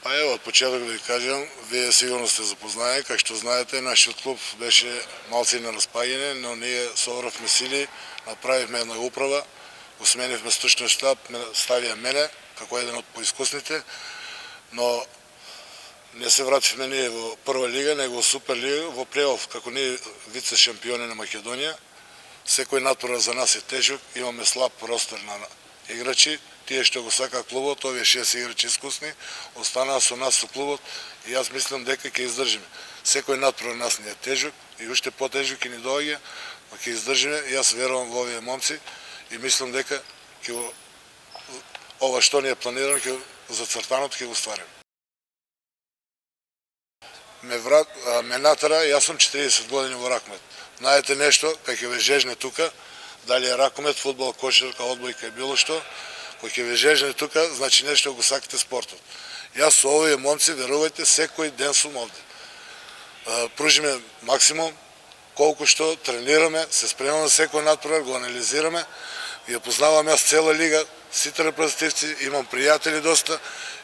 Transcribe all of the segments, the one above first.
Па ево, од почеток да ви кажам, вие сигурно сте запознаени, како што знаете, нашиот клуб беше малци на распаѓање, но ние собравме сили, направивме една управа, го сменивме стручниот штаб, ставија мене како еден од поискусните, но не се вративме ние во прва лига, него во Суперлига, во плейоф, како ние вице шампиони на Македонија. Секој натпор за нас е тежок, имаме слаб ростер на играчи, тие што го сака клубот, овие 6 играчи искусни, останаа со нас со клубот и јас мислам дека ќе издржиме. Секој натпор на нас не е тежок и уште потежок ќе ни доаѓа, но ќе издржиме. Јас верувам во овие момци и мислам дека ќе ова што ни е планирано, ќе зацртаното ќе го ствариме. Ме натера, јас сум 40 години во ракмет. Знаете нешто, кај ќе ве жежне тука, дали е ракмет, фудбал, кошарка, одбојка и било што, кој ќе ве жежне тука, значи нешто го сакате спортот. Јас со овие момци, верувајте, секој ден сум овде. Пружиме максимум, колку што тренираме, се спремаме за секој натпревар, го анализираме, ја познавам јас цела лига, сите репрезентативци, имам пријатели доста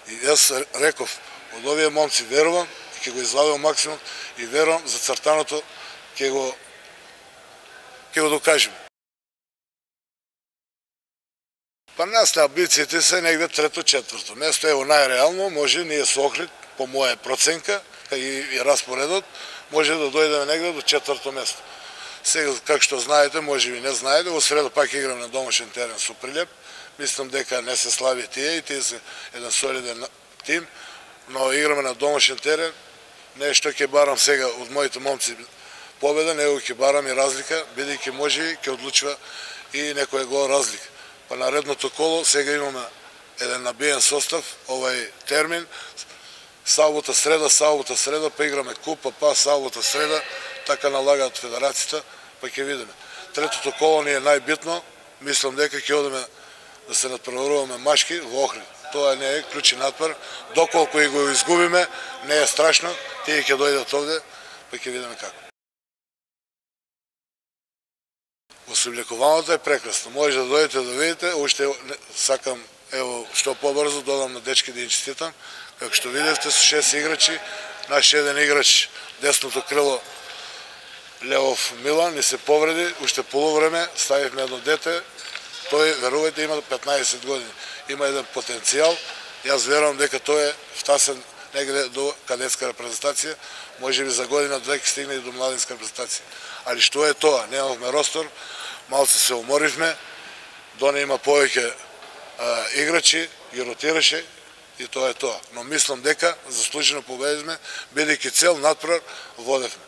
и јас реков, од овие момци верувам, ќе го извадам максимум и верувам за цртаното ќе го докажеме. Па нас на амбициите се негде трето-четврто место, ево најреално, може ние со Охрид, по моја проценка и распоредот, може да дојдеме негде до четврто место. Сега, како што знаете, може би не знаете, во среда пак играм на домашен терен со Прилеп, мислам дека не се слаби тие и тие се еден солиден тим, но играме на домашен терен, нешто ќе барам сега од моите момци победа, него ќе барам и разлика, бидејќи може ќе одлучува и некој гол разлика. Па наредното коло сега имаме еден набиен состав, овај термин, сабота среда, па играме купа, па сабота среда, така налагаат федерацијата, па ќе видиме. Третото коло ни е најбитно, мислам дека ќе одиме да се надпреваруваме машки во Охрид. Тоа не е клучен натпор, доколку и го изгубиме, не е страшно, тие ќе дојдат овде, па ќе видиме како. Освоблекуваното е прекрасно, може да дојдете да видите, уште сакам, ево, што побрзо додам на дечки да им честитам, како што видевте со 6 играчи, наш еден играч, десното крило, Левов Милан, ни се повреди, уште полувреме, ставивме едно дете, тој, верувајте, има 15 години, има еден потенцијал, јас верувам дека тој е втасен негде до кадетска репрезентација, може би за година две ќе стигне и до младинска репрезентација. Али што е тоа? Немавме ростор, малце се уморивме, Доне има повеќе играчи, ги ротираше и тоа е тоа. Но мислам дека заслужено победивме, бидејќи цел натпревар водевме.